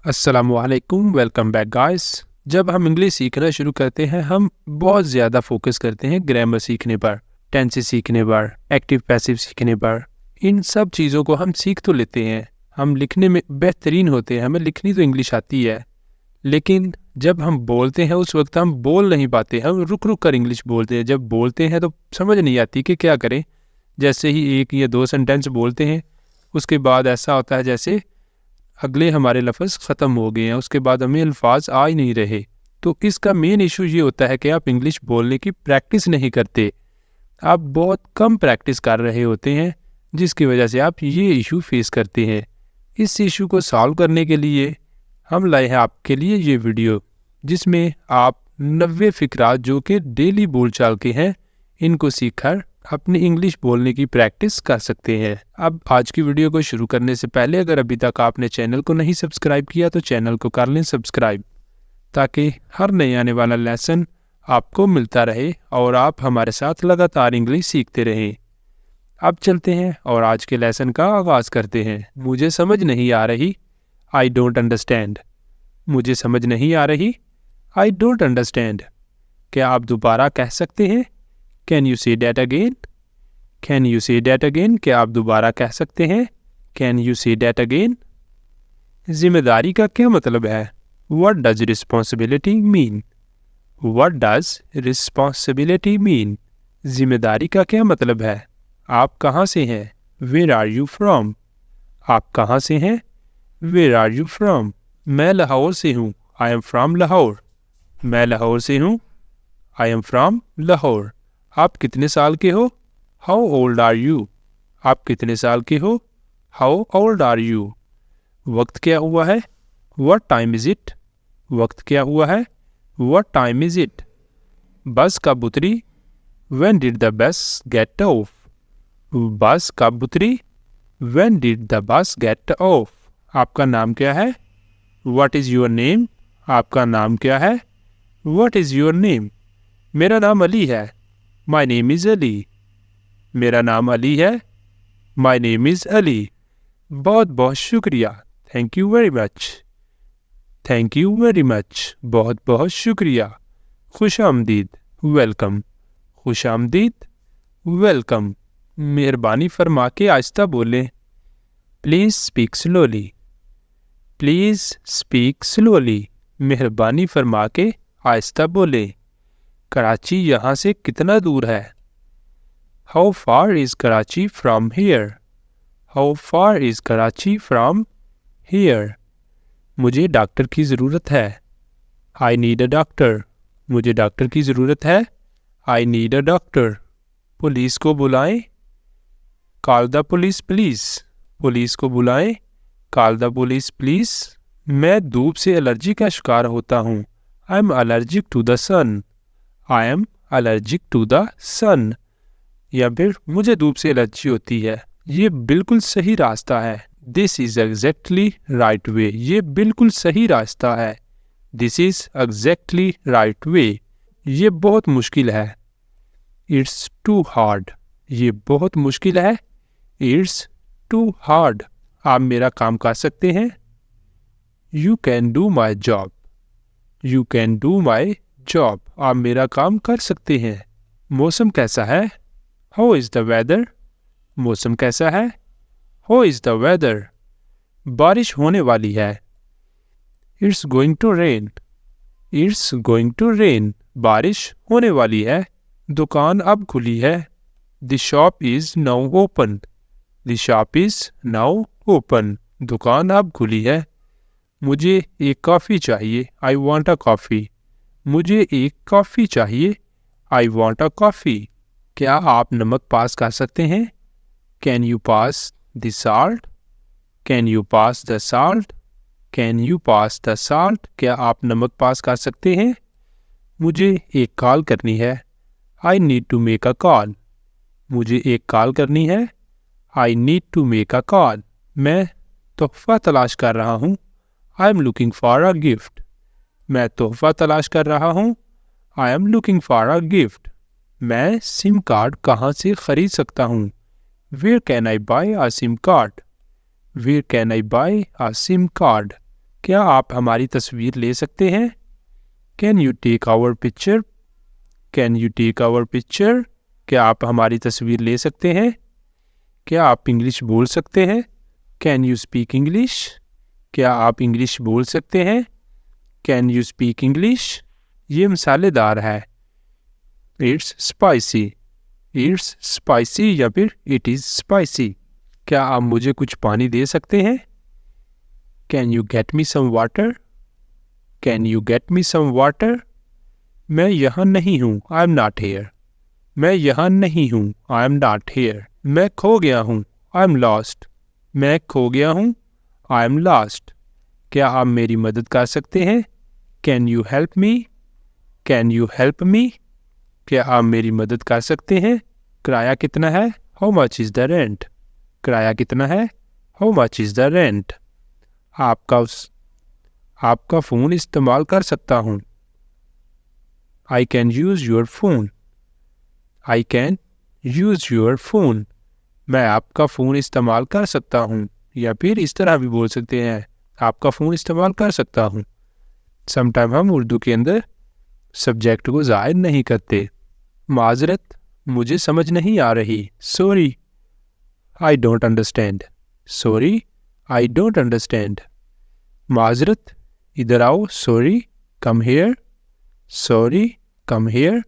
अस्सलामुअलैकुम, welcome back guys. जब हम इंग्लिश सीखना शुरू करते हैं हम बहुत ज़्यादा फोकस करते हैं ग्रामर सीखने पर, टेंसेस सीखने पर, एक्टिव पैसिव सीखने पर। इन सब चीज़ों को हम सीख तो लेते हैं, हम लिखने में बेहतरीन होते हैं, हमें लिखनी तो इंग्लिश आती है, लेकिन जब हम बोलते हैं उस वक्त हम बोल नहीं पाते, हम रुक रुक कर इंग्लिश बोलते हैं। जब बोलते हैं तो समझ नहीं आती कि क्या करें। जैसे ही एक या दो सेंटेंस बोलते हैं उसके बाद ऐसा होता है जैसे अगले हमारे लफ्ज़ ख़त्म हो गए हैं, उसके बाद हमें अल्फाज आ ही नहीं रहे। तो इसका मेन इशू ये होता है कि आप इंग्लिश बोलने की प्रैक्टिस नहीं करते, आप बहुत कम प्रैक्टिस कर रहे होते हैं, जिसकी वजह से आप ये इशू फेस करते हैं। इस इशू को सॉल्व करने के लिए हम लाए हैं आपके लिए ये वीडियो, जिसमें आप 90 फ़िक्रात जो कि डेली बोलचाल के हैं, इनको सीखकर अपनी इंग्लिश बोलने की प्रैक्टिस कर सकते हैं। अब आज की वीडियो को शुरू करने से पहले अगर अभी तक आपने चैनल को नहीं सब्सक्राइब किया तो चैनल को कर लें सब्सक्राइब, ताकि हर नए आने वाला लेसन आपको मिलता रहे और आप हमारे साथ लगातार इंग्लिश सीखते रहें। अब चलते हैं और आज के लेसन का आगाज़ करते हैं। मुझे समझ नहीं आ रही, आई डोंट अंडरस्टैंड। मुझे समझ नहीं आ रही, आई डोंट अंडरस्टैंड। क्या आप दोबारा कह सकते हैं? Can you say that again? Can you say that again? क्या आप दोबारा कह सकते हैं? Can you say that again? जिम्मेदारी का क्या मतलब है? What does responsibility mean? What does responsibility mean? जिम्मेदारी का क्या मतलब है? आप कहाँ से हैं? Where are you from? आप कहाँ से हैं? Where are you from? मैं लाहौर से हूँ। I am from Lahore. मैं लाहौर से हूँ। I am from Lahore. आप कितने साल के हो? How old are you? आप कितने साल के हो? How old are you? वक्त क्या हुआ है? What time is it? वक्त क्या हुआ है? What time is it? बस कब उतरी? When did the bus get off? बस कब उतरी? When did the bus get off? आपका नाम क्या है? What is your name? आपका नाम क्या है? What is your name? मेरा नाम अली है। My name is Ali. मेरा नाम अली है। My name is Ali. बहुत बहुत शुक्रिया। Thank you very much. Thank you very much. बहुत बहुत शुक्रिया। खुश आमदीद। Welcome. खुश आमदीद। Welcome. मेहरबानी फरमा के आहिस्ता बोलें। Please speak slowly. Please speak slowly. मेहरबानी फरमा के आहिस्ता बोलें। कराची यहाँ से कितना दूर है? How far is Karachi from here? How far is Karachi from here? मुझे डॉक्टर की ज़रूरत है। I need a doctor. मुझे डॉक्टर की ज़रूरत है। I need a doctor. Police को बुलाएं। Call the police please. Police को बुलाएं। Call the police please. मैं धूप से एलर्जी का शिकार होता हूँ। I am allergic to the sun. I am allergic to the sun. या फिर मुझे धूप से एलर्जी होती है। ये बिल्कुल सही रास्ता है। This is exactly right way. ये बिल्कुल सही रास्ता है। This is exactly right way. ये बहुत मुश्किल है। It's too hard. ये बहुत मुश्किल है। It's too hard. आप मेरा काम कर सकते हैं। You can do my job. You can do my job. आप मेरा काम कर सकते हैं। मौसम कैसा है? How is the weather? मौसम कैसा है? How is the weather? बारिश होने वाली है। It's going to rain. It's going to rain. बारिश होने वाली है। दुकान अब खुली है। The shop is now open. The shop is now open. दुकान अब खुली है। मुझे एक कॉफ़ी चाहिए। I want a coffee. मुझे एक कॉफ़ी चाहिए। I want a coffee. क्या आप नमक पास कर सकते हैं? Can you pass the salt? Can you pass the salt? Can you pass the salt? क्या आप नमक पास कर सकते हैं? मुझे एक कॉल करनी है। I need to make a call. मुझे एक कॉल करनी है। I need to make a call. मैं तोहफ़ा तलाश कर रहा हूँ। I am looking for a gift. मैं तोहफ़ा तलाश कर रहा हूँ। I am looking for a gift. मैं सिम कार्ड कहाँ से ख़रीद सकता हूँ? Where can I buy a SIM card? Where can I buy a SIM card? क्या आप हमारी तस्वीर ले सकते हैं? Can you take our picture? Can you take our picture? क्या आप हमारी तस्वीर ले सकते हैं? क्या आप इंग्लिश बोल सकते हैं? Can you speak English? क्या आप इंग्लिश बोल सकते हैं? Can you speak English? ये मसालेदार है। It's spicy. इट्स स्पाइसी या फिर इट इज़ स्पाइसी। क्या आप मुझे कुछ पानी दे सकते हैं? Can you get me some water? Can you get me some water? मैं यहाँ नहीं हूँ, आई एम नॉट हेयर। मैं यहाँ नहीं हूँ, आई एम नॉट हेयर। मैं खो गया हूँ, आई एम लॉस्ट। मैं खो गया हूँ, आई एम लॉस्ट। क्या आप मेरी मदद कर सकते हैं? Can you help me? Can you help me? क्या आप मेरी मदद कर सकते हैं? किराया कितना है? How much is the rent? किराया कितना है? How much is the rent? आपका फ़ोन इस्तेमाल कर सकता हूँ। I can use your phone. I can use your phone. मैं आपका फ़ोन इस्तेमाल कर सकता हूँ। या फिर इस तरह भी बोल सकते हैं, आपका फ़ोन इस्तेमाल कर सकता हूँ। समटाइम हम उर्दू के अंदर सब्जेक्ट को ज़ाहिर नहीं करते। माजरत, मुझे समझ नहीं आ रही। Sorry, I don't understand. Sorry, I don't understand. माजरत, इधर आओ। Sorry, come here. Sorry, come here.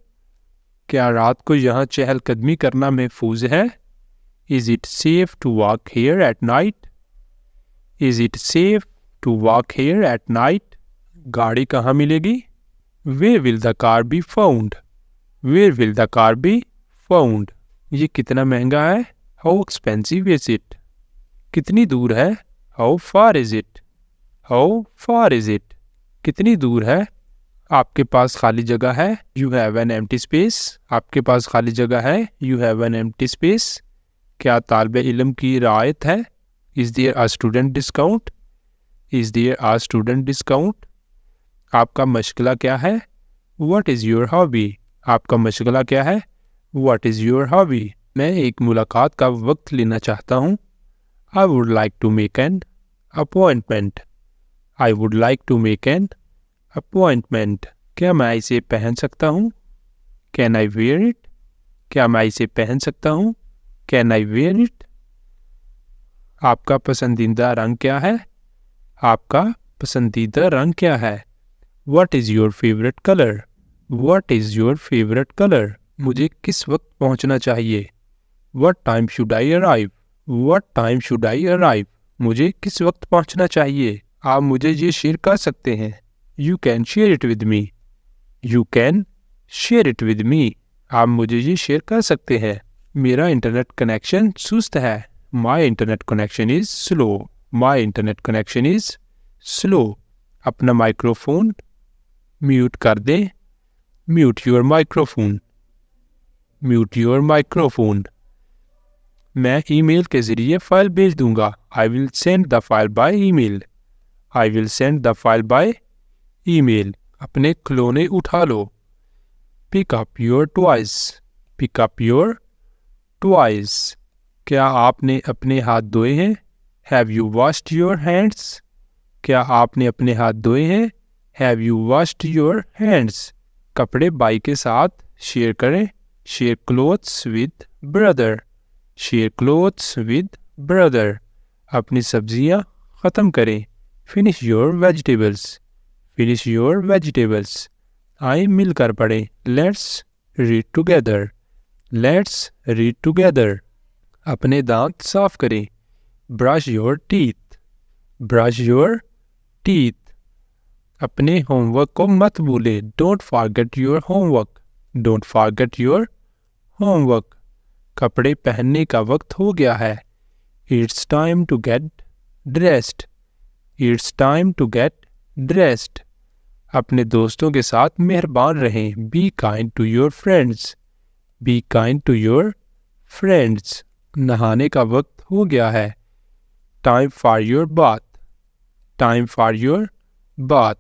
क्या रात को यहाँ चहलकदमी करना महफूज है? Is it safe to walk here at night? Is it safe to walk here at night? गाड़ी कहाँ मिलेगी? Where will the car be found? Where will the car be found? ये कितना महंगा है? How expensive is it? कितनी दूर है? How far is it? How far is it? कितनी दूर है? आपके पास खाली जगह है? You have an empty space? आपके पास खाली जगह है? You have an empty space? क्या तालिबे इल्म की रियायत है? Is there a student discount? Is there a student discount? आपका मशगला क्या है? What is your hobby? आपका मशगला क्या है? What is your hobby? मैं एक मुलाकात का वक्त लेना चाहता हूँ। I would like to make an appointment. I would like to make an appointment. क्या मैं इसे पहन सकता हूँ? Can I wear it? क्या मैं इसे पहन सकता हूँ? Can I wear it? आपका पसंदीदा रंग क्या है? आपका पसंदीदा रंग क्या है? What is your favorite color? What is your favorite color? मुझे किस वक्त पहुंचना चाहिए? What time should I arrive? What time should I arrive? मुझे किस वक्त पहुंचना चाहिए? आप मुझे ये शेयर कर सकते हैं। You can share it with me. You can share it with me. आप मुझे ये शेयर कर सकते हैं। मेरा इंटरनेट कनेक्शन सुस्त है। My internet connection is slow. My internet connection is slow. अपना माइक्रोफोन म्यूट कर दें। Mute your microphone. Mute your microphone. मैं ईमेल के ज़रिए फ़ाइल भेज दूंगा। I will send the file by email. I will send the file by email. अपने खिलौने उठा लो। Pick up your toys. Pick up your toys. क्या आपने अपने हाथ धोए हैं? Have you washed your hands? क्या आपने अपने हाथ धोए हैं? Have you washed your hands? कपड़े भाई के साथ शेयर करें। Share clothes with brother. Share clothes with brother. अपनी सब्जियां ख़त्म करें। Finish your vegetables. Finish your vegetables. आए मिलकर पढ़ें। Let's read together. Let's read together. अपने दांत साफ करें। Brush your teeth. Brush your teeth. अपने होमवर्क को मत भूलें। Don't forget your homework. Don't forget your homework. कपड़े पहनने का वक्त हो गया है। It's time to get dressed. It's time to get dressed. अपने दोस्तों के साथ मेहरबान रहें। Be kind to your friends. Be kind to your friends. नहाने का वक्त हो गया है। Time for your bath. Time for your bath.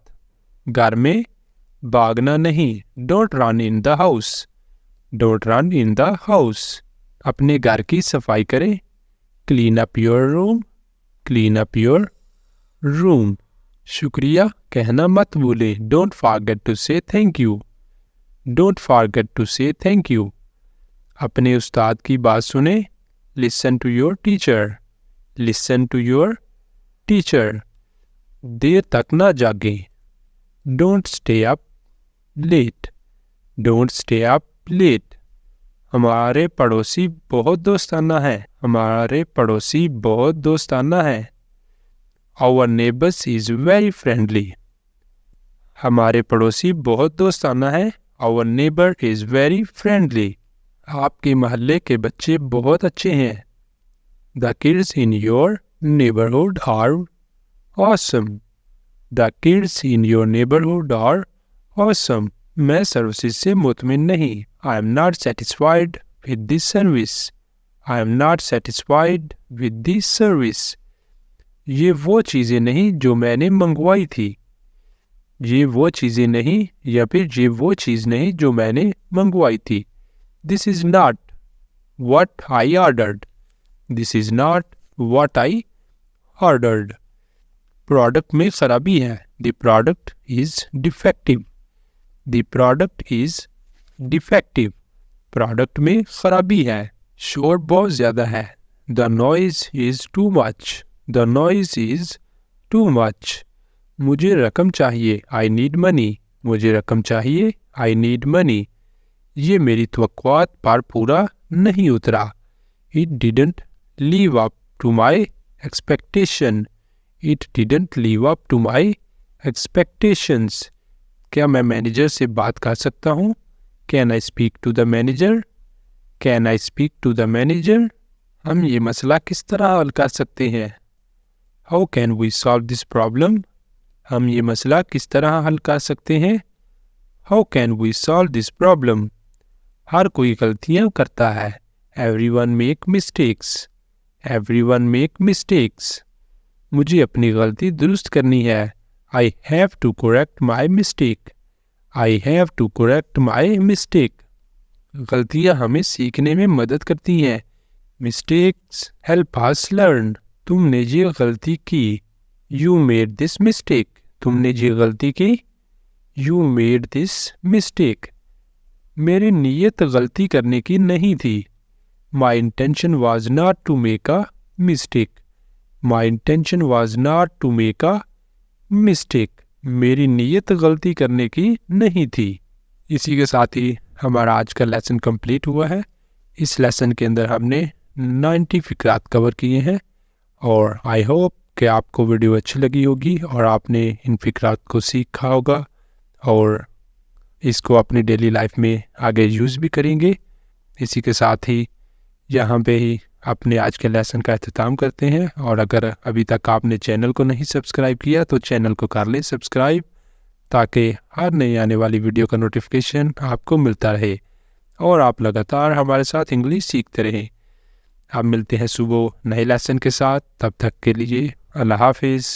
घर में भागना नहीं। Don't run in the house. Don't run in the house. अपने घर की सफाई करें। Clean up your room. Clean up your room. शुक्रिया कहना मत भूलें। Don't forget to say thank you. Don't forget to say thank you. अपने उस्ताद की बात सुने। Listen to your teacher. Listen to your teacher. देर तक ना जागें। Don't stay up late. Don't stay up late. हमारे पड़ोसी बहुत दोस्ताना है। हमारे पड़ोसी बहुत दोस्ताना है। Our neighbors is very friendly. हमारे पड़ोसी बहुत दोस्ताना है। Our neighbor is very friendly. आपके मोहल्ले के बच्चे बहुत अच्छे हैं। The kids in your neighborhood are awesome. The kids in your neighborhood are awesome. मैं सर्विस से मुतमिन नहीं। I am not satisfied with this service. I am not satisfied with this service. ये वो चीज़ें नहीं जो मैंने मंगवाई थी। ये वो चीज़ें नहीं या फिर ये वो चीज़ नहीं जो मैंने मंगवाई थी। This is not what I ordered. This is not what I ordered. Product में खराबी है। The product is defective. The product is defective. Product में खराबी है। शोर बहुत ज़्यादा है। The noise is too much. The noise is too much. मुझे रकम चाहिए। I need money. मुझे रकम चाहिए। I need money. ये मेरी तवक्कुआत पर पूरा नहीं उतरा। It didn't live up to my expectation. It didn't live up to my expectations. क्या मैं मैनेजर से बात कर सकता हूँ? Can I speak to the manager? Can I speak to the manager? हम ये मसला किस तरह हल कर सकते हैं? How can we solve this problem? हम ये मसला किस तरह हल कर सकते हैं? How can we solve this problem? हर कोई गलतियाँ करता है। Everyone make mistakes. Everyone make mistakes. मुझे अपनी गलती दुरुस्त करनी है। I have to correct my mistake. I have to correct my mistake. गलतियाँ हमें सीखने में मदद करती हैं। Mistakes help us learn. तुमने ये गलती की। You made this mistake. तुमने ये गलती की। You made this mistake. मेरी नीयत गलती करने की नहीं थी। My intention was not to make a mistake. My intention was not to make a mistake. मेरी नीयत गलती करने की नहीं थी। इसी के साथ ही हमारा आज का लेसन कंप्लीट हुआ है। इस लेसन के अंदर हमने 90 फिक्रात कवर किए हैं और आई होप कि आपको वीडियो अच्छी लगी होगी और आपने इन फिक्रात को सीखा होगा और इसको अपनी डेली लाइफ में आगे यूज़ भी करेंगे। इसी के साथ ही यहाँ पे ही अपने आज के लेसन का अख्ताम करते हैं और अगर अभी तक आपने चैनल को नहीं सब्सक्राइब किया तो चैनल को कर लें सब्सक्राइब ताकि हर नई आने वाली वीडियो का नोटिफिकेशन आपको मिलता रहे और आप लगातार हमारे साथ इंग्लिश सीखते रहें। आप मिलते हैं सुबह नए लेसन के साथ। तब तक के लिए अल्लाह हाफिज़।